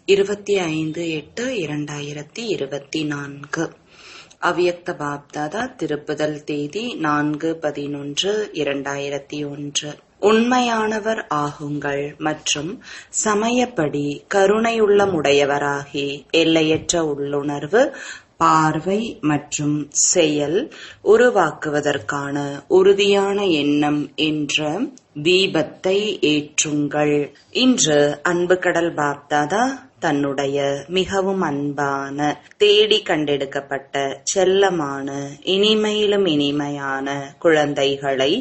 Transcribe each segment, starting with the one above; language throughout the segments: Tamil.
25/8/2024. அவ்யக்த பாப்தாதா திருப்புதல் தேதி 4/11/2001. உண்மையானவர் ஆகுங்கள் மற்றும் சமயப்படி கருணையுள்ளமுடையவராகி எல்லையற்ற உள்ளுணர்வு, பார்வை மற்றும் செயல் உருவாக்குவதற்கான உறுதியான எண்ணம் என்ற தீபத்தை ஏற்றுங்கள். இன்று அன்பு கடல் பாப்தாதா தன்னுடைய மிகவும் அன்பான, தேடி கண்டெடுக்கப்பட்ட, செல்லமான, இனிமையிலும் இனிமையான குழந்தைகளை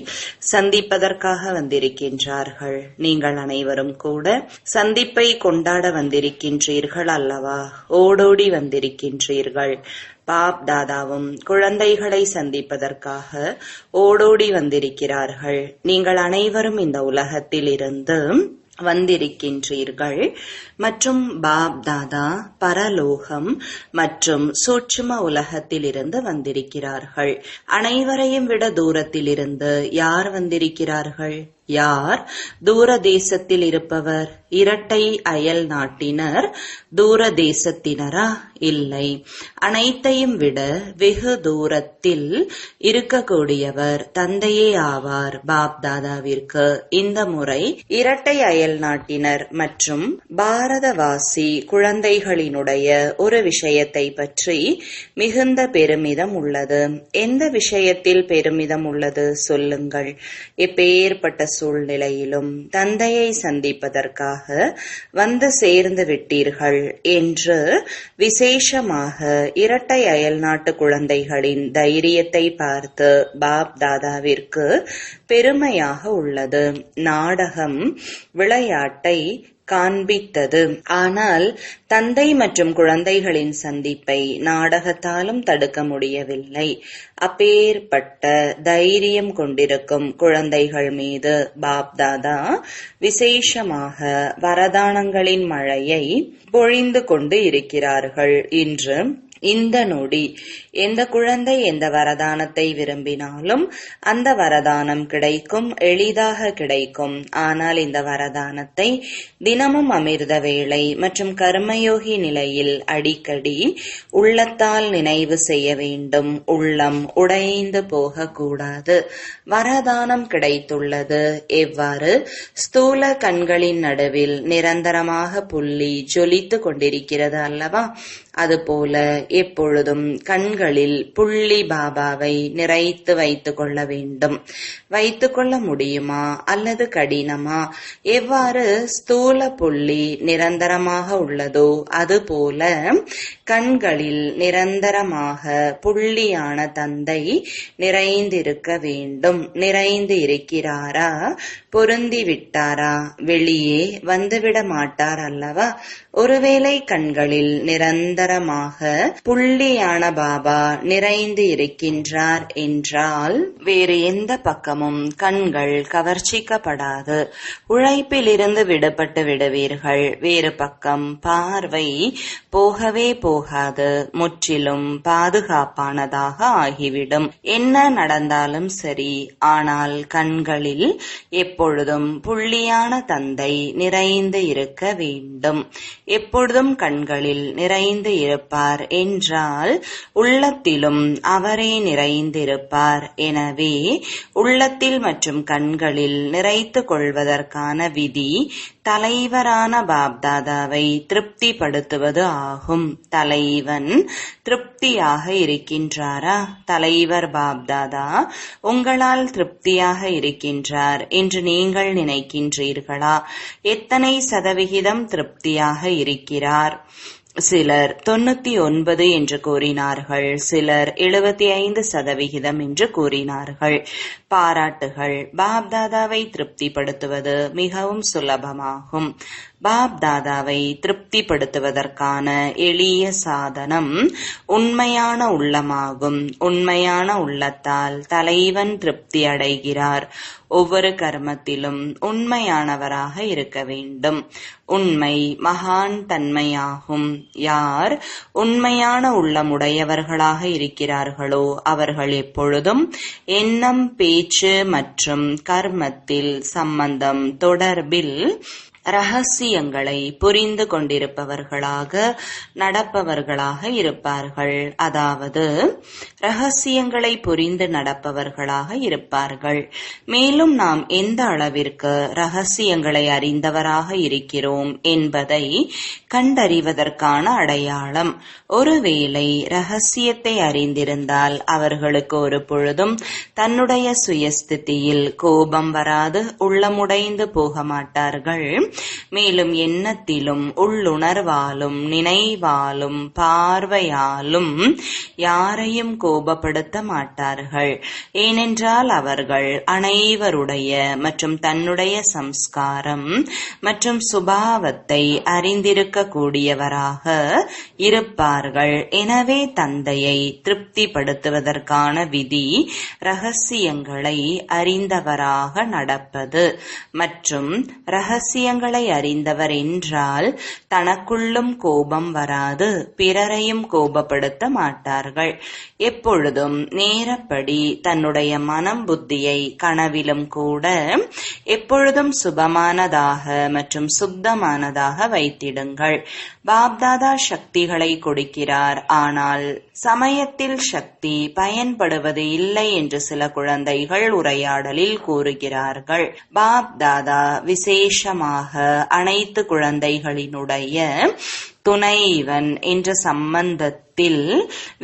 சந்திப்பதற்காக வந்திருக்கின்றார்கள். நீங்கள் அனைவரும் கூட சந்திப்பை கொண்டாட வந்திருக்கின்றீர்கள் அல்லவா? ஓடோடி வந்திருக்கின்றீர்கள். பாப் தாதாவும் குழந்தைகளை சந்திப்பதற்காக ஓடோடி வந்திருக்கிறார்கள். நீங்கள் அனைவரும் இந்த உலகத்தில் இருந்து வந்திருக்கின்றீர்கள் மற்றும் பாப் தாதா பரலோகம் மற்றும் சூட்சும உலகத்தில் இருந்து வந்திருக்கிறார்கள். அனைவரையும் விட தூரத்தில் இருந்து யார் வந்திருக்கிறார்கள்? யார் தூர தேசத்தில் இருப்பவர்? இரட்டை அயல் நாட்டினர் தூர தேசத்தினரா? இல்லை, அனைத்தையும் விட வெகு தூரத்தில் இருக்கக்கூடியவர் தந்தையே ஆவார். பாப் தாதாவிற்கு இந்த முறை இரட்டை அயல் நாட்டினர் மற்றும் பாரதவாசி குழந்தைகளினுடைய ஒரு விஷயத்தை பற்றி மிகுந்த பெருமிதம் உள்ளது. எந்த விஷயத்தில் பெருமிதம் உள்ளது சொல்லுங்கள். எப்பேற்பட்ட சூழ்நிலையிலும் தந்தையை சந்திப்பதற்காக வந்து சேர்ந்து விட்டீர்கள் என்று விசேஷமாக இரட்டை அயல்நாட்டு குழந்தைகளின் தைரியத்தை பார்த்து பாப் தாதாவிற்கு பெருமையாக உள்ளது. நாடகம் விளையாட்டை காண்பித்தது. ஆனால் தந்தை மற்றும் குழந்தைகளின் சந்திப்பை நாடகத்தாலும் தடுக்க முடியவில்லை. அப்பேற்பட்ட தைரியம் கொண்டிருக்கும் குழந்தைகள் மீது பாப் தாதா விசேஷமாக வரதானங்களின் மழையை பொழிந்து கொண்டு இருக்கிறார்கள். இன்று இந்த நொடி எந்த குழந்தை எந்த வரதானத்தை விரும்பினாலும் அந்த வரதானம் கிடைக்கும், எளிதாக கிடைக்கும். ஆனால் இந்த வரதானத்தை தினமும் அமிர்த வேளை மற்றும் கர்மயோகி நிலையில் அடிக்கடி உள்ளத்தால் நினைவு செய்ய வேண்டும். உள்ளம் உடைந்து போகக்கூடாது. வரதானம் கிடைத்துள்ளது. எவ்வாறு ஸ்தூல கண்களின் நடுவில் நிரந்தரமாக புள்ளி ஜொலித்து கொண்டிருக்கிறது அல்லவா? அதுபோல எப்பொழுதும் கண்களில் புள்ளி பாபாவை நிறைத்து வைத்துக் கொள்ள வேண்டும். வைத்துக் கொள்ள முடியுமா அல்லது கடினமா? எவ்வாறு ஸ்தூல புள்ளி நிரந்தரமாக உள்ளதோ அதுபோல கண்களில் நிரந்தரமாக புள்ளியான தந்தை நிறைந்திருக்க வேண்டும். நிறைந்து இருக்கிறாரா? பொருந்தி விட்டாரா? வெளியே வந்துவிட மாட்டார் அல்லவா? ஒருவேளை கண்களில் நிரந்தரமாக புள்ளியான பாபா நிறைந்து இருக்கின்றார் என்றால் வேறு எந்த பக்கமும் கண்கள் கவர்ச்சிக்கப்படாது. உழைப்பிலிருந்து விடுபட்டு விடுவீர்கள். வேறு பக்கம் பார்வை போகவே போகாது. முற்றிலும் பாதுகாப்பானதாக ஆகிவிடும். என்ன நடந்தாலும் சரி, ஆனால் கண்களில் எப்பொழுதும் புள்ளியான தந்தை நிறைந்து இருக்க வேண்டும். எப்பொழுதும் கண்களில் நிறைந்து இருப்பார் என்றால் உள்ளத்திலும் அவரே நிறைந்திருப்பார். எனவே உள்ளத்தில் மற்றும் கண்களில் நிறைத்து கொள்வதற்கான விதி தலைவரான பாப்தாதாவை திருப்திப்படுத்துவது ஆகும். தலைவன் திருப்தியாக இருக்கின்றாரா? தலைவர் பாப்தாதா உங்களால் திருப்தியாக இருக்கின்றார் என்று நீங்கள் நினைக்கின்றீர்களா? எத்தனை சதவிகிதம் திருப்தியாக இருக்கிறார்? சிலர் 99 என்று கூறினார்கள். சிலர் 75% என்று கூறினார்கள். பாராட்டுகள். பாப்தாதாவை திருப்திப்படுத்துவது மிகவும் சுலபமாகும். பாப்தாதாவை திருப்திப்படுத்துவதற்கான எளிய சாதனம் உண்மையான உள்ளமாகும். உண்மையான உள்ளத்தால் தலைவன் திருப்தி அடைகிறார். ஒவ்வொரு கர்மத்திலும் உண்மையானவராக இருக்க வேண்டும். உண்மை மகான் தன்மையாகும். யார் உண்மையான உள்ளமுடையவர்களாக இருக்கிறார்களோ அவர்கள் எப்பொழுதும் எண்ணம், பேச்சு மற்றும் கர்மத்தில் சம்பந்தம் தொடர்பில் ரகசியங்களை புரிந்து கொண்டிருப்பவர்களாக நடப்பவர்களாக இருப்பார்கள். அதாவது ரகசியங்களை புரிந்து நடப்பவர்களாக இருப்பார்கள். மேலும் நாம் எந்த அளவிற்கு ரகசியங்களை அறிந்தவராக இருக்கிறோம் என்பதை கண்டறிவதற்கான அடையாளம். ஒருவேளை ரகசியத்தை அறிந்திருந்தால் அவர்களுக்கு ஒரு பொழுதும் தன்னுடைய சுயஸ்திதியில் கோபம் வராது, உள்ளமுடைந்து போக மாட்டார்கள். மேலும் எண்ணத்திலும் உள்ளுணர்வாலும் நினைவாலும் பார்வையாலும் யாரையும் கோபப்படுத்த மாட்டார்கள். ஏனென்றால் அவர்கள் அனைவருடைய மற்றும் தன்னுடைய சம்ஸ்காரம் மற்றும் சுபாவத்தை அறிந்திருக்க கூடியவராக இருப்பார்கள். எனவே தந்தையை திருப்திப்படுத்துவதற்கான விதி ரகசியங்களை அறிந்தவராக நடப்பது. மற்றும் ரகசியங்களை அறிந்தவர் என்றால் தனக்குள்ளும் கோபம் வராது, பிறரையும் கோபப்படுத்த மாட்டார்கள். எப்பொழுதும் நேரப்படி தன்னுடைய மனம் புத்தியை கனவிலும் கூட எப்பொழுதும் சுபமானதாக மற்றும் சுத்தமானதாக வைத்திடுங்கள். பாப்தாதா சக்திகளை கொடுக்கிறார், ஆனால் சமயத்தில் சக்தி பயன்படுவது இல்லை என்று சில குழந்தைகள் உரையாடலில் கூறுகிறார்கள். பாப்தாதா விசேஷமாக அனைத்து குழந்தைகளினுடைய துணைவன் என்ற சம்பந்தத்தில்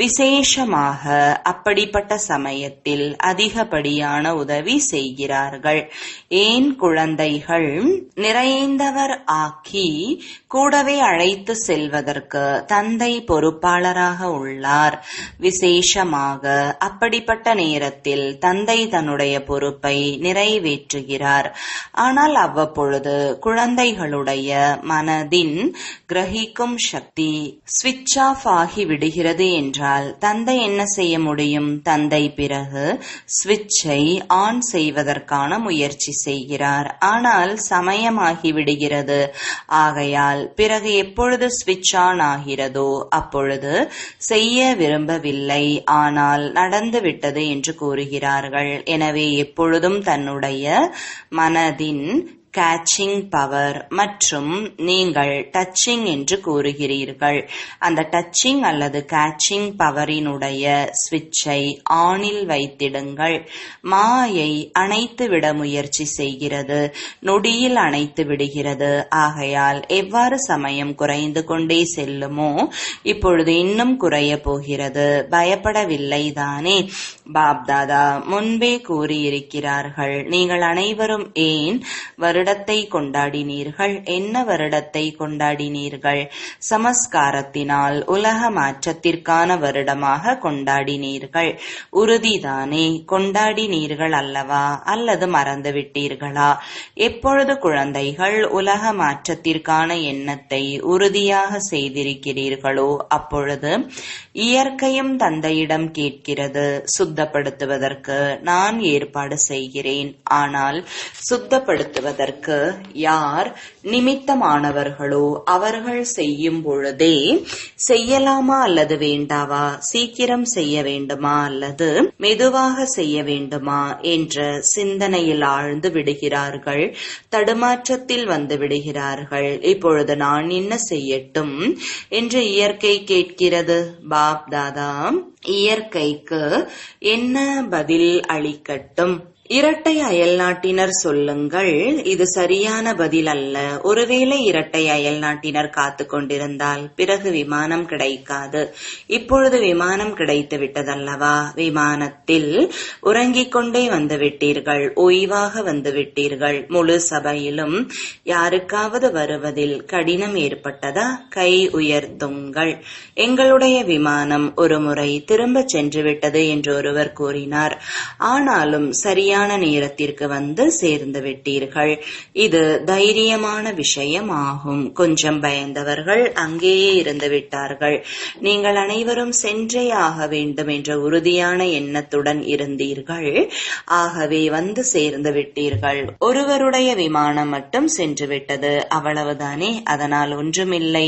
விசேஷமாக அப்படிப்பட்ட சமயத்தில் அதிகப்படியான உதவி செய்கிறார்கள். ஏன் குழந்தைகள் நிறைந்தவர் ஆக்கி கூடவே அழைத்து செல்வதற்கு தந்தை பொறுப்பாளராக உள்ளார். விசேஷமாக அப்படிப்பட்ட நேரத்தில் தந்தை தன்னுடைய பொறுப்பை நிறைவேற்றுகிறார். ஆனால் அவ்வப்பொழுது குழந்தைகளுடைய மனதின் கிரகிக்கும் சக்தி ஸ்விட்ச் ஆஃப் ஆகி விடுகிறது என்றால் தந்தை என்ன செய்ய முடியும்? தந்தை பிறகு ஸ்விட்சை ஆன் செய்வதற்கான முயற்சி செய்கிறார். ஆனால் சமயமாகி விடுகிறது. ஆகையால் பிறகு எப்பொழுது ஸ்விட்ச் ஆன் ஆகிறதோ அப்பொழுது செய்ய விரும்பவில்லை, ஆனால் நடந்துவிட்டது என்று கூறுகிறார்கள். எனவே எப்பொழுதும் தன்னுடைய மனதின் கேட்சிங் பவர் மற்றும் நீங்கள் டச்சிங் என்று கூறுகிறீர்கள். அந்த டச்சிங் அல்லது கேட்சிங் பவரினுடைய ஸ்விட்சை ஆனில் வைத்திடுங்கள். மாயை அணைத்து விட முயற்சி செய்கிறது, நொடியில் அணைத்து விடுகிறது. ஆகையால் எவ்வாறு சமயம் குறைந்து கொண்டே செல்லுமோ இப்பொழுது இன்னும் குறைய போகிறது. பயப்படவில்லை தானே? பாப்தாதா முன்பே கூறியிருக்கிறார்கள், நீங்கள் அனைவரும் ஏன் வருடத்தை கொண்டாடினீர்கள்? என்ன வருடத்தை கொண்டாடினீர்கள்? சமஸ்காரத்தினால் உலக மாற்றத்திற்கான வருடமாக கொண்டாடினீர்கள். உறுதிதானே? கொண்டாடினீர்கள் அல்லவா? அல்லது மறந்துவிட்டீர்களா? எப்பொழுது குழந்தைகள் உலக மாற்றத்திற்கான எண்ணத்தை உறுதியாக செய்திருக்கிறீர்களோ அப்பொழுது இயற்கையும் தந்தையிடம் கேட்கிறது, சுத்தப்படுத்துவதற்கு நான் ஏற்பாடு செய்கிறேன். ஆனால் சுத்தப்படுத்துவதற்கு யார் நிமித்தமானவர்களோ அவர்கள் செய்யும் பொழுதே செய்யலாமா அல்லது வேண்டாவா, சீக்கிரம் செய்ய வேண்டுமா அல்லது மெதுவாக செய்ய வேண்டுமா என்ற சிந்தனையில் ஆழ்ந்து விடுகிறார்கள். தடுமாற்றத்தில் வந்து விடுகிறார்கள். இப்பொழுது நான் என்ன செய்யட்டும் என்று இயற்கை கேட்கிறது. பாப் தாதா இயற்கைக்கு என்ன பதில் அளிக்கட்டும்? இரட்டை அயல்நாட்டினர் சொல்லுங்கள், இது சரியான பதில் அல்ல. ஒருவேளை இரட்டை அயல்நாட்டினர் காத்து கொண்டிருந்தால் பிறகு விமானம் கிடைக்காது. இப்பொழுது விமானம் கிடைத்து விட்டதல்லவா? விமானத்தில் உறங்கிக் கொண்டே வந்துவிட்டீர்கள், ஓய்வாக வந்துவிட்டீர்கள். முழு சபையிலும் யாருக்காவது வருவதில் கடினம் ஏற்பட்டதா? கை உயர்த்துங்கள். எங்களுடைய விமானம் ஒரு முறை திரும்ப சென்று விட்டது என்று ஒருவர் கூறினார். ஆனாலும் சரியான நேரத்திற்கு வந்து சேர்ந்து விட்டீர்கள். இது தைரியமான விஷயம் ஆகும். கொஞ்சம் பயந்தவர்கள் அங்கேயே இருந்து விட்டார்கள். நீங்கள் அனைவரும் சென்றே ஆக வேண்டும் என்ற உறுதியான எண்ணத்துடன் இருந்தீர்கள். ஆகவே வந்து சேர்ந்து விட்டீர்கள். ஒருவருடைய விமானம் மட்டும் சென்று விட்டது, அவ்வளவுதானே. அதனால் ஒன்றுமில்லை,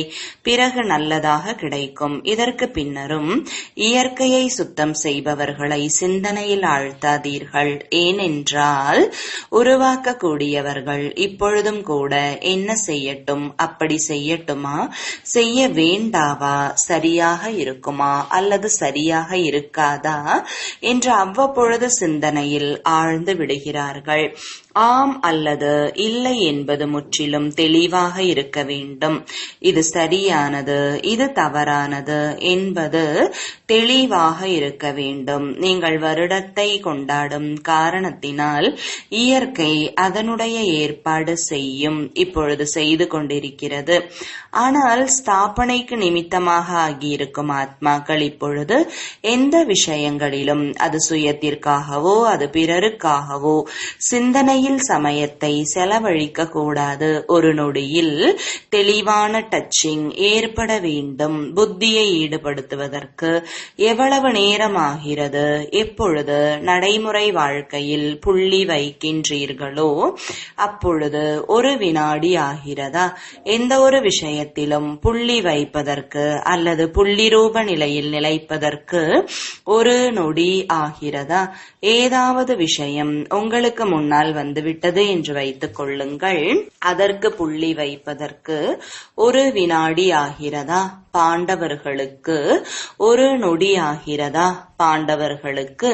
பிறகு நல்லதாக கிடைக்கும். இதற்கு பின்னரும் இயற்கையை சுத்தம் செய்பவர்களை சிந்தனையில் ஆழ்த்தாதீர்கள். ஏன் ஏனென்றால் உருவாக்கக்கூடியவர்கள் இப்பொழுதும் கூட என்ன செய்யட்டும், அப்படி செய்யட்டுமா, செய்ய வேண்டாவா, சரியாக இருக்குமா அல்லது சரியாக இருக்காதா என்று அவ்வப்பொழுது சிந்தனையில் ஆழ்ந்து விடுகிறார்கள். ஆம் அல்லது இல்லை என்பது முற்றிலும் தெளிவாக இருக்க வேண்டும். இது சரியானது, இது தவறானது என்பது தெளிவாக இருக்க வேண்டும். நீங்கள் வருடத்தை கொண்டாடும் காரணத்தினால் இயற்கை அதனுடைய ஏற்பாடு செய்யும், இப்பொழுது செய்து கொண்டிருக்கிறது. ஆனால் ஸ்தாபனைக்கு நிமித்தமாக ஆகியிருக்கும் ஆத்மாக்கள் இப்பொழுது எந்த விஷயங்களிலும் அது சுயத்திற்காகவோ அது பிறருக்காகவோ சிந்தனையில் சமயத்தை செலவழிக்க கூடாது. ஒரு நொடியில் தெளிவான டச்சிங் ஏற்பட வேண்டும். புத்தியை ஈடுபடுத்துவதற்கு எவ்வளவு நேரம் ஆகிறது? எப்பொழுது நடைமுறை வாழ்க்கையில் புள்ளி வைக்கின்றீர்களோ அப்பொழுது ஒரு வினாடி ஆகிறதா? எந்த ஒரு விஷயத்திலும் புள்ளி வைப்பதற்கு அல்லது புள்ளி ரூப நிலையில் நிலைப்பதற்கு ஒரு நொடி ஆகிறதா? ஏதாவது விஷயம் உங்களுக்கு முன்னால் வந்துவிட்டது என்று வைத்துக் கொள்ளுங்கள். அதற்கு புள்ளி வைப்பதற்கு ஒரு வினாடி ஆகிறதா? பாண்டவர்களுக்கு ஒரு நொடி ஆகிறதா? பாண்டவர்களுக்கு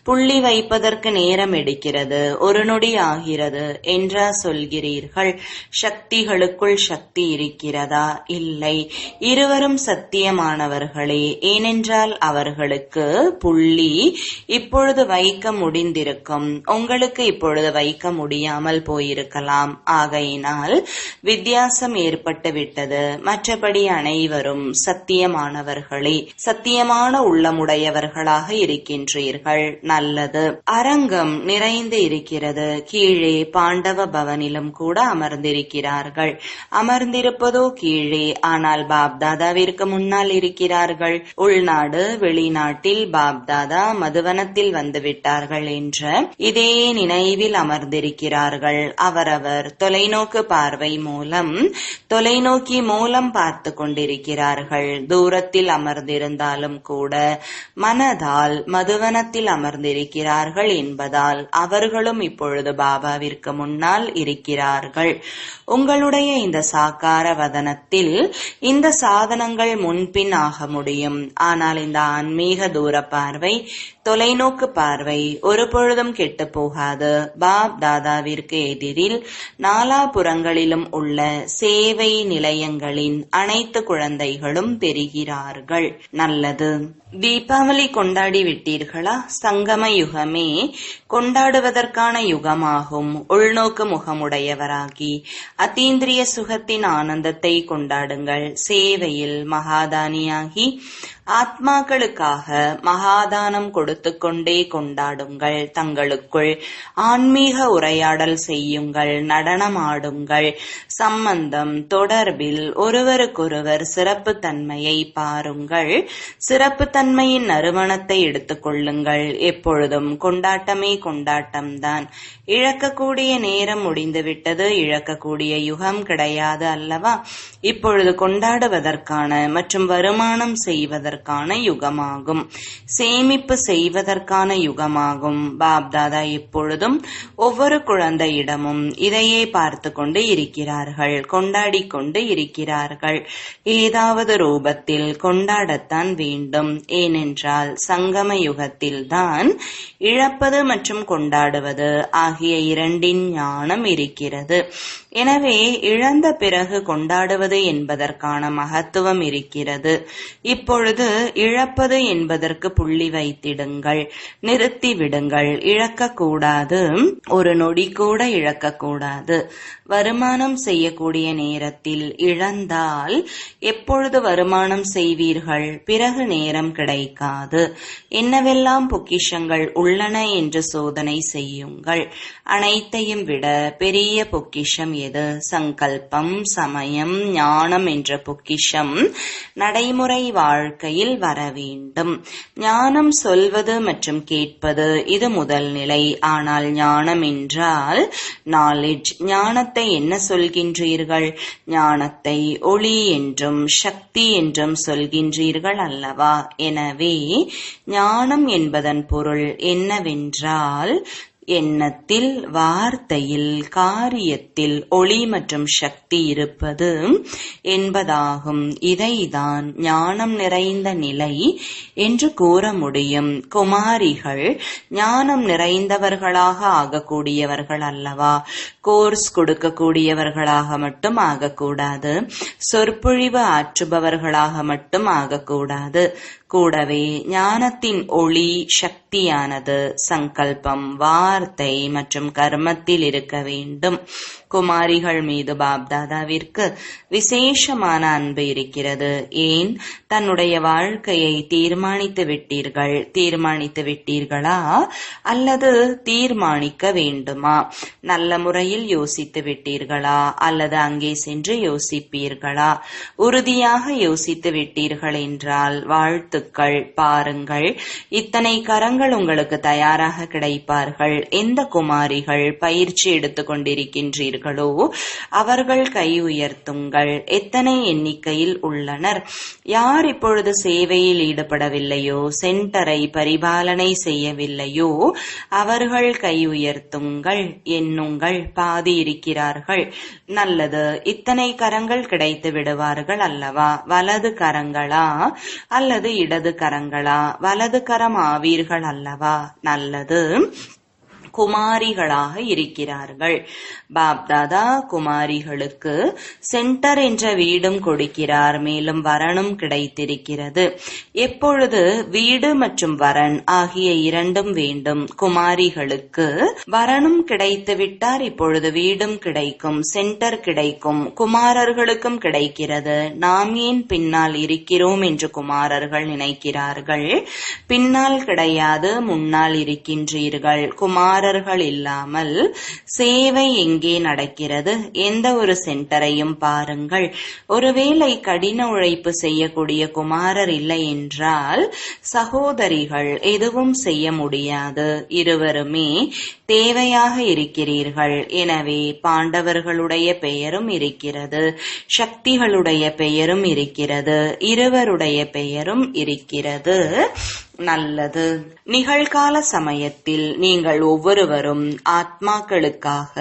புள்ளி வைப்பதற்கு நேரம் எடுக்கிறது, ஒரு நொடி ஆகிறது என்றா சொல்கிறீர்கள்? சக்திகளுக்குள் சக்தி இருக்கிறதா? இல்லை. இருவரும் சத்தியமானவர்களே. ஏனென்றால் அவர்களுக்கு புள்ளி இப்பொழுது வைக்க முடிந்திருக்கும், உங்களுக்கு இப்பொழுது வைக்க முடியாமல் போயிருக்கலாம். ஆகையினால் வித்தியாசம் ஏற்பட்டு விட்டது. மற்றபடி அனைவரும் சத்தியமானவர்களே, சத்தியமான உள்ளமுடையவர்களாக இருக்கின்றீர்கள். நல்லது. அரங்கம் நிறைந்து இருக்கிறது. கீழே பாண்டவ பவனிலும் கூட அமர்ந்திருக்கிறார்கள். அமர்ந்திருப்பதோ கீழே, ஆனால் பாப்தாதாவிற்கு முன்னால் இருக்கிறார்கள். உள்நாடு வெளிநாட்டில் பாப்தாதா மதுவனத்தில் வந்துவிட்டார்கள் என்ற இதே நினைவில் அமர்ந்திருக்கிறார்கள். அவரவர் தொலைநோக்கு பார்வை மூலம் தொலைநோக்கி மூலம் பார்த்து கொண்டிருக்கிறார்கள். தூரத்தில் அமர்ந்திருந்தாலும் கூட மனதால் மதுவனத்தில் அமர்ந்திருக்கிறார்கள் என்பதால் அவர்களும் இப்பொழுது பாபாவிற்கு முன்னால் இருக்கிறார்கள். உங்களுடைய இந்த சாக்கார வதனத்தில் இந்த சாதனங்கள் முன்பின் ஆக முடியும். ஆனால் இந்த ஆன்மீக தூர பார்வை, தொலைநோக்கு பார்வை ஒரு பொழுதும் கெட்டு போகாது. பாப் தாதாவிற்கு எதிரில் நாலாபுறங்களிலும் உள்ள சேவை நிலையங்களின் அனைத்து குழந்தைகளும் பெறுகிறார்கள். நல்லது. தீபாவளி கொண்டாடி விட்டீர்களா? சங்கம யுகமே கொண்டாடுவதற்கான யுகமாகும். உள்நோக்கு முகமுடையவராகி அதீந்திரிய சுகத்தின் ஆனந்தத்தை கொண்டாடுங்கள். சேவையில் மகாதானியாகி ஆத்மாக்களுக்காக மகாதானம் கொடுத்து கொண்டே கொண்டாடுங்கள். தங்களுக்குள் ஆன்மீக உரையாடல் செய்யுங்கள், நடனமாடுங்கள். சம்பந்தம் தொடர்பில் ஒருவருக்கொருவர் சிறப்பு தன்மையை பாருங்கள். சிறப்பு தன்மையின் நறுமணத்தை எடுத்துக் கொள்ளுங்கள். எப்பொழுதும் கொண்டாட்டமே கொண்டாட்டம்தான். இழக்கக்கூடிய நேரம் முடிந்துவிட்டது. இழக்கக்கூடிய யுகம் கிடையாது அல்லவா? இப்பொழுது கொண்டாடுவதற்கான மற்றும் வருமானம் செய்வதற்கான யுகமாகும். சேமிப்பு செய்வதற்கான யுகமாகும். பாப்தாதா எப்பொழுதும் ஒவ்வொரு குழந்தையிடமும் இதையே பார்த்து கொண்டு இருக்கிறார்கள், கொண்டாடி கொண்டு இருக்கிறார்கள். ஏதாவது ரூபத்தில் கொண்டாடத்தான் வேண்டும். ஏனென்றால் சங்கம யுகத்தில்தான் இழப்பது மற்றும் கொண்டாடுவது ஆகிய இரண்டின் ஞானம் இருக்கிறது. எனவே இழந்த பிறகு கொண்டாடுவது என்பதற்கான மகத்துவம் இருக்கிறது. இப்பொழுது இழப்பது என்பதற்கு புள்ளி வைத்திடுங்கள், நிறுத்திவிடுங்கள். இழக்கக்கூடாது, ஒரு நொடி கூட இழக்கக்கூடாது. வருமானம் செய்யக்கூடிய நேரத்தில் இழந்தால் எப்பொழுது வருமானம் செய்வீர்கள்? பிறகு நேரம் கிடைக்காது. என்னவெல்லாம் பொக்கிஷங்கள் உள்ளன என்று சோதனை செய்யுங்கள். அனைத்தையும் விட பெரிய பொக்கிஷம் எது? சங்கல்பம், சமயம், ஞானம் என்ற பொக்கிஷம் நடைமுறை வாழ்க்கையில் வர வேண்டும். ஞானம் சொல்வது மற்றும் கேட்பது இது முதல் நிலை. ஆனால் ஞானம் என்றால் நாலேஜ். ஞானத்தை என்ன சொல்கின்றீர்கள்? ஞானத்தை ஒளி என்றும் சக்தி என்றும் சொல்கின்றீர்கள் அல்லவா? எனவே ஞானம் என்பதன் பொருள் என்னவென்றால் எண்ணத்தில், வார்த்தையில், காரியத்தில் ஒளி மற்றும் சக்தி இருப்பது என்பதாகும். இதைதான் ஞானம் நிறைந்த நிலை என்று கூற முடியும். குமாரிகள் ஞானம் நிறைந்தவர்களாக ஆகக்கூடியவர்கள் அல்லவா? கோர்ஸ் கொடுக்கக்கூடியவர்களாக மட்டும் ஆகக்கூடாது, சொற்பொழிவு ஆற்றுபவர்களாக மட்டும் ஆகக்கூடாது. கூடவே ஞானத்தின் ஒளி சக்தியானது சங்கல்பம், வார்த்தை மற்றும் கர்மத்தில் இருக்க வேண்டும். குமாரிகள் மீது பாப்தாதாவிற்கு விசேஷமான அன்பு இருக்கிறது. ஏன்? தன்னுடைய வாழ்க்கையை தீர்மானித்து விட்டீர்களா அல்லது தீர்மானிக்க வேண்டுமா? நல்ல முறையில் யோசித்து விட்டீர்களா அல்லது அங்கே சென்று யோசிப்பீர்களா? உறுதியாக யோசித்து விட்டீர்கள் என்றால் வாழ்த்துக்கள். பாருங்கள், இத்தனை கரங்கள் உங்களுக்கு தயாராக கிடைப்பார்கள். எந்த குமாரிகள் பயிற்சி எடுத்துக் கொண்டிருக்கின்றீர்களோ அவர்கள் கை உயர்த்துங்கள். எத்தனை எண்ணிக்கையில் உள்ளனர்? யார் இப்பொழுது சேவையில் ஈடுபடவில்லையோ, சென்டரை பரிபாலனை செய்யவில்லையோ அவர்கள் கை உயர்த்துங்கள். எண்ணுங்கள், பாதி இருக்கிறார்கள். நல்லது, இத்தனை கரங்கள் கிடைத்து விடுவார்கள் அல்லவா? வலது கரங்களா அல்லது இடது கரங்களா? வலது கரம் ஆவீர்கள் அல்லவா? நல்லது, குமாரிகளாக இருக்கிறார்கள். பாப்தாதா குமாரிகளுக்கு சென்டர் என்ற வீடும் கொடுக்கிறார். மேலும் வரனும் கிடைத்திருக்கிறது. எப்பொழுது வீடு மற்றும் வரன் ஆகிய இரண்டும் வேண்டும். குமாரிகளுக்கு வரனும் கிடைத்து விட்டார், இப்பொழுது வீடும் கிடைக்கும், சென்டர் கிடைக்கும். குமாரர்களுக்கும் கிடைக்கிறது. நாம் ஏன் பின்னால் இருக்கிறோம் என்று குமாரர்கள் நினைக்கிறார்கள். பின்னால் கிடையாது, முன்னால் இருக்கின்றீர்கள். குமாரர்கள் இல்லாமல் சேவை எங்கே நடக்கிறது? எந்த ஒரு சென்டரையும் பாருங்கள். ஒருவேளை கடின உழைப்பு செய்யக்கூடிய குமாரர் இல்லை என்றால் சகோதரிகள் எதுவும் செய்ய முடியாது. இருவருமே தேவையாக இருக்கிறீர்கள். எனவே பாண்டவர்களுடைய பெயரும் இருக்கிறது, சக்திகளுடைய பெயரும் இருக்கிறது, இருவருடைய பெயரும் இருக்கிறது. நல்லது. நிகழ்கால சமயத்தில் நீங்கள் ஒவ்வொருவரும் ஆத்மாக்களுக்காக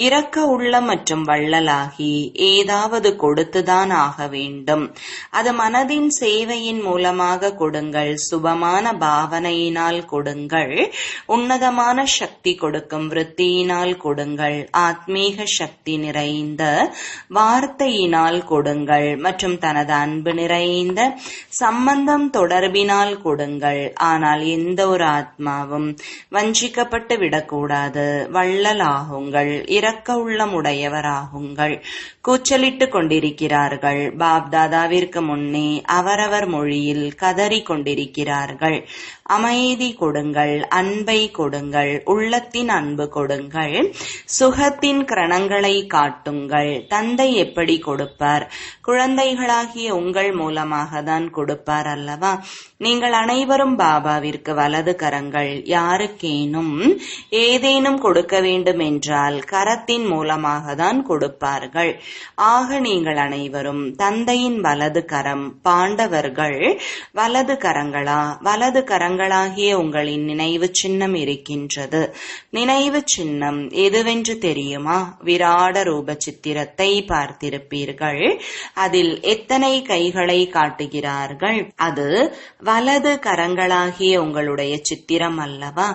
இரக்க உள்ள மற்றும் வள்ளலாகி ஏதாவது கொடுத்துதான் ஆக வேண்டும். அது மனதின் சேவையின் மூலமாக கொடுங்கள், சுபமான பாவனையினால் கொடுங்கள், உன்னதமான சக்தி கொடுக்கும் விருத்தியினால் கொடுங்கள், ஆத்மீக சக்தி நிறைந்த வார்த்தையினால் கொடுங்கள் மற்றும் தனது அன்பு நிறைந்த சம்பந்தம் தொடர்பினால் கொடுங்கள். ஆனால் எந்த ஒரு ஆத்மாவும் வஞ்சிக்கப்பட்டு விடக்கூடாது. வள்ளலாகுங்கள், இரக்க உள்ளமுடையவராகுங்கள். கூச்சலிட்டுக் கொண்டிருக்கிறார்கள். பாப்தாதாவிற்கு முன்னே அவரவர் மொழியில் கதறி கொண்டிருக்கிறார்கள். அமைதி கொடுங்கள், அன்பை கொடுங்கள், உள்ளத்தின் அன்பு கொடுங்கள், சுகத்தின் கிரணங்களை காட்டுங்கள். தந்தை எப்படி கொடுப்பார்? குழந்தைகளாகிய உங்கள் மூலமாக தான் கொடுப்பார் அல்லவா? நீங்கள் அனைவரும் பாபாவிற்கு வலது கரங்கள். யாருக்கேனும் ஏதேனும் கொடுக்க வேண்டும் என்றால் கரத்தின் மூலமாக தான் கொடுப்பார்கள். ஆக நீங்கள் அனைவரும் தந்தையின் வலது கரம். பாண்டவர்கள் வலது கரங்களா? வலது கரங்களாகிய உங்களின் நினைவு சின்னம் இருக்கின்றது. நினைவு சின்னம் எதுவென்று தெரியுமா? விராட ரூப சித்திரத்தை பார்த்திருப்பீர்கள். அதில் எத்தனை கைகளை காட்டுகிறார்கள்? அது வலது கரங்களாகிய உங்களுடைய சித்திரம் அல்லவா?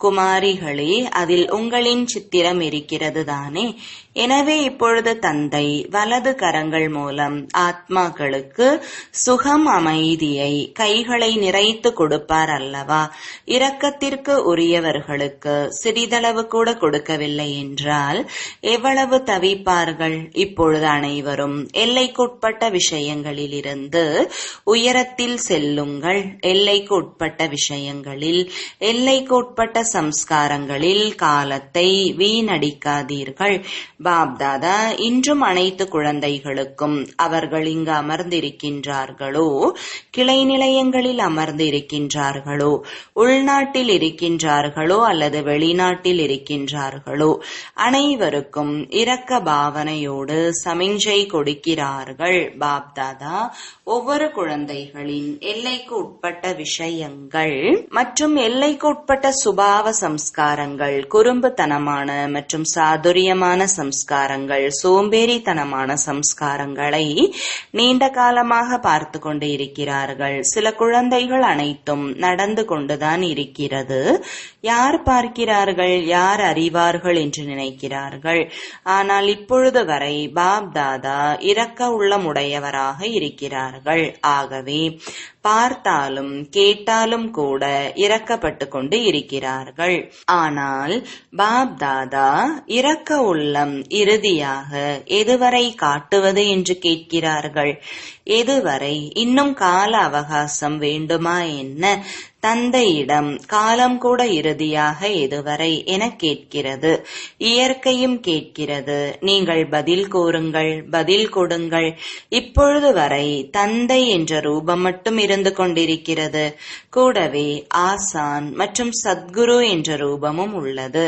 குமாரிகளே, அதில் உங்களின் சித்திரம் இருக்கிறது தானே? எனவே இப்பொழுது தந்தை வலது கரங்கள் மூலம் ஆத்மாக்களுக்கு சுகம், அமைதியை கைகளை நிறைத்து கொடுப்பார் அல்லவா? இரக்கத்திற்கு உரியவர்களுக்கு சிறிதளவு கூட கொடுக்கவில்லை என்றால் எவ்வளவு தவிப்பார்கள்? இப்பொழுது அனைவரும் எல்லைக்குட்பட்ட விஷயங்களிலிருந்து உயரத்தில் செல்லுங்கள். எல்லைக்கு உட்பட்ட விஷயங்களில், எல்லைக்கு உட்பட்ட சம்ஸ்காரங்களில் காலத்தை வீணடிக்காதீர்கள். பாப்தாதா இன்றும் அனைத்து குழந்தைகளுக்கும் அவர்கள் இங்கு அமர்ந்திருக்கின்றார்களோ, கிளை நிலையங்களில் அமர்ந்திருக்கின்றார்களோ, உள்நாட்டில் இருக்கின்றார்களோ அல்லது வெளிநாட்டில் இருக்கின்றார்களோ, அனைவருக்கும் இரக்க பாவனையோடு சமிஞ்சை கொடுக்கிறார்கள். பாப்தாதா ஒவ்வொரு குழந்தைகளின் எல்லைக்கு உட்பட்ட விஷயங்கள் மற்றும் எல்லைக்கு உட்பட்ட சுபாவ சுபாவ சம்ஸ்காரங்கள், குறும்புத்தனமான மற்றும் சாதுரியமான சம்ஸ்காரங்கள், சோம்பேறித்தனமான சம்ஸ்காரங்களை நீண்ட காலமாக பார்த்து கொண்டு இருக்கிறார்கள். சில குழந்தைகள் அனைத்தும் நடந்து கொண்டுதான் இருக்கிறது. யார் பார்க்கிறார்கள், யார் அறிவார்கள் என்று நினைக்கிறார்கள். ஆனால் இப்பொழுது வரை பாப் தாதா இரக்க உள்ளமுடையவராக இருக்கிறார்கள். ஆகவே பார்த்தாலும் கேட்டாலும் கூட இரக்கப்பட்டு கொண்டு இருக்கிறார்கள். ஆனால் பாப் தாதா இரக்க உள்ளம் இறுதியாக எதுவரை காட்டுவது என்று கேட்கிறார்கள். எதுவரை? இன்னும் கால அவகாசம் வேண்டுமா என்ன? தந்தையிடம் காலம் கூட இறுதியாக எதுவரை என கேட்கிறது. இயற்கையும் கேட்கிறது. நீங்கள் பதில் கூறுங்கள், பதில் கொடுங்கள். இப்பொழுது வரை தந்தை என்ற ரூபம் மட்டும் இருந்து கொண்டிருக்கிறது. கூடவே ஆசான் மற்றும் சத்குரு என்ற ரூபமும் உள்ளது.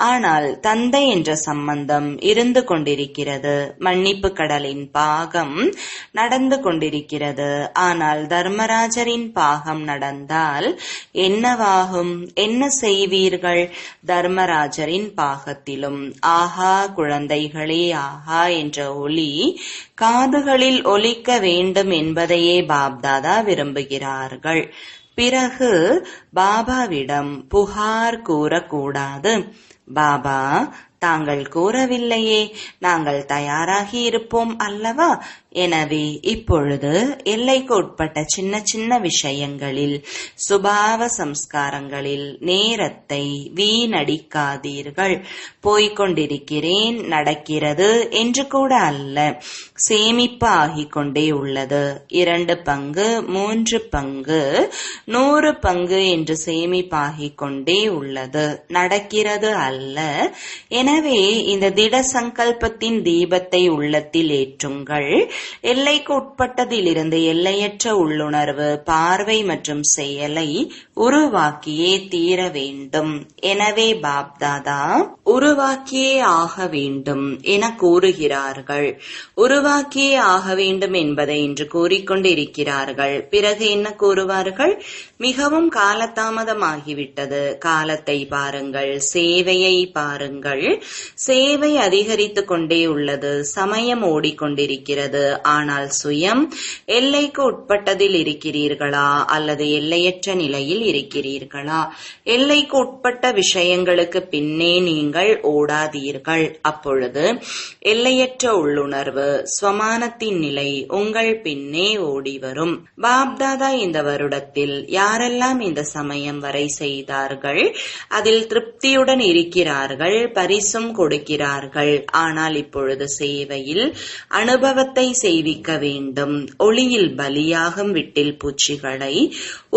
ஆனால் தந்தை என்ற சம்பந்தம் இருந்து கொண்டிருக்கிறது. மன்னிப்பு கடலின் பாகம் நடந்து கொண்டிருக்கிறது. ஆனால் தர்மராஜரின் பாகம் நடந்தால் என்னவாகும்? என்ன செய்வீர்கள்? தர்மராஜரின் பாகத்திலும் ஆஹா குழந்தைகளே ஆஹா என்ற ஒலி காதுகளில் ஒலிக்க வேண்டும் என்பதையே பாப்தாதா விரும்புகிறார்கள். பிறகு பாபாவிடம் புகார் கூறக்கூடாது. பாபா, தாங்கள் கூறவில்லையே, நாங்கள் தயாராகி இருப்போம் அல்லவா? எனவே இப்பொழுது எல்லைக்கு உட்பட்ட சின்ன சின்ன விஷயங்களில், சுபாவ சம்ஸ்காரங்களில் நேரத்தை வீணடிக்காதீர்கள். போய்கொண்டிருக்கிறேன், நடக்கிறது என்று கூட அல்ல. சேமிப்பு ஆகிக்கொண்டே உள்ளது. 2 பங்கு, 3 பங்கு, 100 பங்கு என்று சேமிப்பாகிக் கொண்டே உள்ளது. நடக்கிறது அல்ல. எனவே இந்த திட சங்கல்பத்தின் தீபத்தை உள்ளத்தில் ஏற்றுங்கள். எல்லைக்கு உட்பட்டதிலிருந்து எல்லையற்ற உள்ளுணர்வு, பார்வை மற்றும் செயலை உருவாக்கியே தீர வேண்டும். எனவே பாப்தாதா உருவாக்கியே ஆக வேண்டும் என கூறுகிறார்கள். உருவாக்கியே ஆக வேண்டும் என்பதை இன்று கூறிக்கொண்டிருக்கிறார்கள். பிறகு என்ன கூறுவார்கள்? மிகவும் காலதாமதமாகிவிட்டது. காலத்தை பாருங்கள், சேவையை பாருங்கள். சேவை அதிகரித்து கொண்டே உள்ளது. சமயம் ஓடிக்கொண்டிருக்கிறது. ஆனால் சுயம் எல்லைக்கு உட்பட்டதில் இருக்கிறீர்களா அல்லது எல்லையற்ற நிலையில் இருக்கிறீர்களா? எல்லைக்கு உட்பட்ட விஷயங்களுக்கு பின்னே நீங்கள் ஓடாதீர்கள். அப்பொழுது எல்லையற்ற உள்ளுணர்வு, ஸ்வமானத்தின் நிலை உங்கள் பின்னே ஓடி வரும். பாப்தாதா இந்த வருடத்தில் யாரெல்லாம் இந்த சமயம் வரை செய்தார்கள், அதில் திருப்தியுடன் இருக்கிறார்கள், பரிசும் கொடுக்கிறார்கள். ஆனால் இப்பொழுது சேவையில் அனுபவத்தை செய்விக்க வேண்டும். ஒளியில் பலியாகும் விட்டில் பூச்சிகளை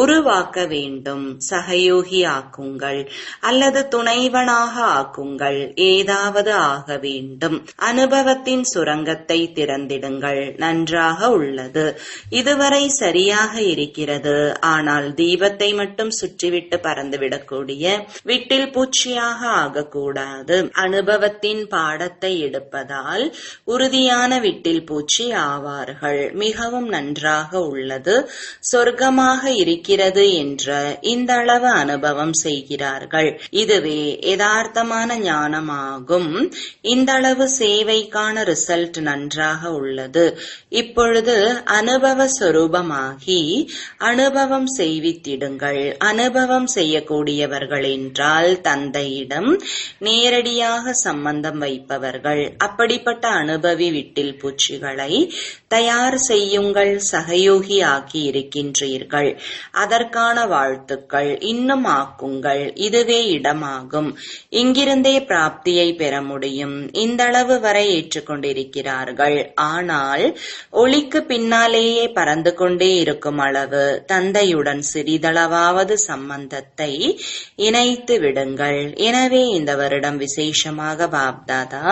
உருவாக்க வேண்டும். சகயோகி ஆக்குங்கள் அல்லது துணைவனாக ஆக்குங்கள். ஏதாவது ஆக வேண்டும். அனுபவத்தின் சுரங்கத்தை திறந்திடுங்கள். நன்றாக உள்ளது. இதுவரை சரியாக இருக்கிறது. ஆனால் தீபத்தை மட்டும் சுற்றிவிட்டு பறந்துவிடக்கூடிய விட்டில் பூச்சியாக ஆகக்கூடாது. அனுபவத்தின் பாடத்தை எடுப்பதால் உறுதியான விட்டில் பூச்சி ஆவார்கள். மிகவும் நன்றாக உள்ளது, சொர்க்கமாக இருக்கிறது என்ற இந்த அளவு அனுபவம் செய்கிறார்கள். இதுவே யதார்த்தமான ஞானமாகும். இந்த அளவு சேவைக்கான ரிசல்ட் நன்றாக உள்ளது. இப்பொழுது அனுபவ சொரூபமாகி அனுபவம் செய்வித்திடுங்கள். அனுபவம் செய்யக்கூடியவர்கள் என்றால் தந்தையிடம் நேரடியாக சம்பந்தம் வைப்பவர்கள். அப்படிப்பட்ட அனுபவி விட்டில் பூச்சிகளை தயார் செய்யுங்கள். சகயோகி ஆக்கி இருக்கின்றீர்கள். அதற்கான வாழ்த்துக்கள். இன்னும் ஆக்குங்கள். இதுவே இடமாகும். இங்கிருந்தே பிராப்தியை பெற முடியும். இந்த அளவு வரை ஏற்றுக்கொண்டிருக்கிறார்கள். ஆனால் ஒளிக்கு பின்னாலேயே பறந்து கொண்டே இருக்கும் அளவு தந்தையுடன் சிறிதளவாவது சம்பந்தத்தை இணைத்து விடுங்கள். எனவே இந்த வருடம் விசேஷமாக பாப்தாதா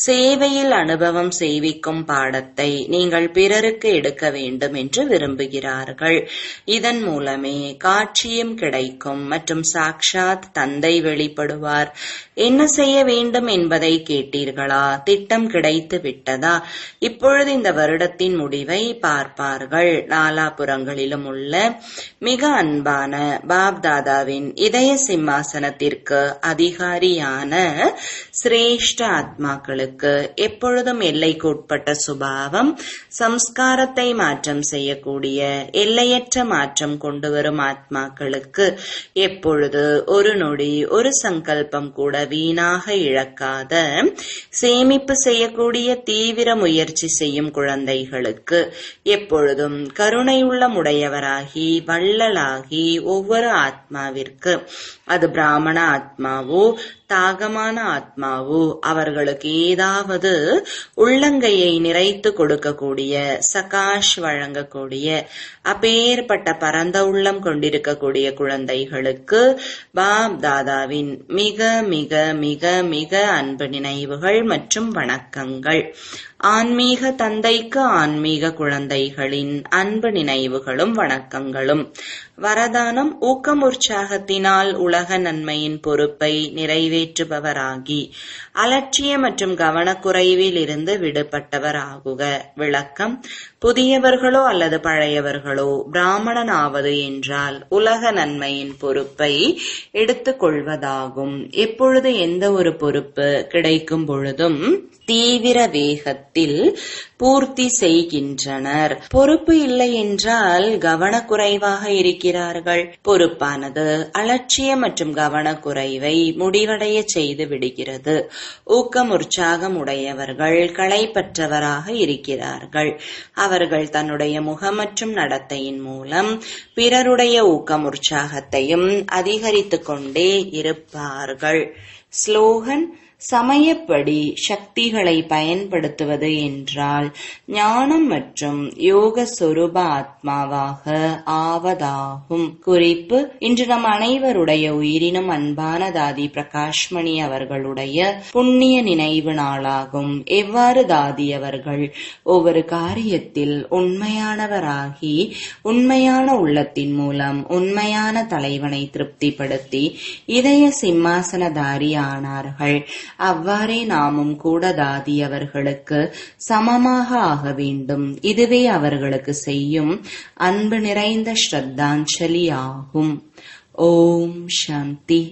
சேவையில் அனுபவம் செய்விக்கும் பாடத்தை பொறுப்பை நீங்கள் பிறருக்கு எடுக்க வேண்டும் என்று விரும்புகிறார்கள். இதன் மூலமே காட்சியும் கிடைக்கும் மற்றும் சாக்ஷாத் தந்தை வெளிப்படுவார். என்ன செய்ய வேண்டும் என்பதை கேட்டீர்களா? திட்டம் கிடைத்து விட்டதா? இப்பொழுது இந்த வருடத்தின் முடிவை பார்ப்பார்கள். நாலாபுறங்களிலும் உள்ள மிக அன்பான பாப்தாதாவின் இதய சிம்மாசனத்திற்கு அதிகாரியான சிரேஷ்ட ஆத்மாக்களுக்கு எப்பொழுதும் எல்லைக்குட்பட்ட சுபாவம், சம்ஸ்காரத்தை மாற்றம் செய்யக்கூடிய எல்லையற்ற மாற்றம் கொண்டு வரும் ஆத்மாக்களுக்கு எப்பொழுது ஒரு நொடி ஒரு சங்கல்பம் கூட வீணாக இழக்காத சேமிப்பு செய்யக்கூடிய தீவிர முயற்சி செய்யும் குழந்தைகளுக்கு எப்பொழுதும் கருணையுள்ள உடையவராகி வள்ளலாகி ஒவ்வொரு ஆத்மாவிற்கு, அது பிராமண ஆத்மாவோ தாகமான ஆத்மாவோ, அவர்களுக்கு ஏதாவது உள்ளங்கையை நிறைத்து கொடுக்கக்கூடிய, சகாஷ் வழங்கக்கூடிய, அப்பேற்பட்ட பரந்த உள்ளம் கொண்டிருக்கக்கூடிய குழந்தைகளுக்கு பாப் தாதாவின் மிக மிக மிக மிக அன்பு நினைவுகள் மற்றும் வணக்கங்கள். ஆன்மீக தந்தைக்கு ஆன்மீக குழந்தைகளின் அன்பு நினைவுகளும் வணக்கங்களும். வரதானம்: ஊக்கம் உற்சாகத்தினால் உலக நன்மையின் பொறுப்பை நிறைவேற்றுபவராகி அலட்சிய மற்றும் கவனக்குறைவில் இருந்து விடுபட்டவராகுக. விளக்கம்: புதியவர்களோ அல்லது பழையவர்களோ பிராமணன் ஆவது என்றால் உலக நன்மையின் பொறுப்பை எடுத்துக் கொள்வதாகும். எப்பொழுது எந்த ஒரு பொறுப்பு கிடைக்கும் பொழுதும் தீவிர வேகத்தில் பூர்த்தி செய்கின்றனர். பொறுப்பு இல்லை என்றால் கவனக்குறைவாக இருக்கிறார்கள். பொறுப்பானது அலட்சிய மற்றும் கவனக்குறைவை முடிவடைய செய்து விடுகிறது. ஊக்கம் உற்சாகம் உடையவர்கள் களைப்பற்றவராக இருக்கிறார்கள். அவர்கள் தன்னுடைய முகம் மற்றும் நடத்தையின் மூலம் பிறருடைய ஊக்கம் உற்சாகத்தையும் அதிகரித்துக் கொண்டே இருப்பார்கள். ஸ்லோகன்: சமயப்படி சக்திகளை பயன்படுத்துவது என்றால் ஞானம் மற்றும் யோக சொரூப ஆத்மாவாக ஆவதாகும். குறிப்பு: இன்று நம் அனைவருடைய உயிரினும் அன்பான தாதி பிரகாஷ்மணி அவர்களுடைய புண்ணிய நினைவு நாளாகும். எவ்வாறு தாதி அவர்கள் ஒவ்வொரு காரியத்தில் உண்மையானவராகி உண்மையான உள்ளத்தின் மூலம் உண்மையான தலைவனை திருப்திப்படுத்தி இதய சிம்மாசனதாரி ஆனார்கள், அவ்வாறே நாமும் கூட தாதி அவர்களுக்கு சமமாக ஆக வேண்டும். இதுவே அவர்களுக்கு செய்யும் அன்பு நிறைந்த ஸ்ரத்தாஞ்சலி ஆகும். ஓம் சாந்தி.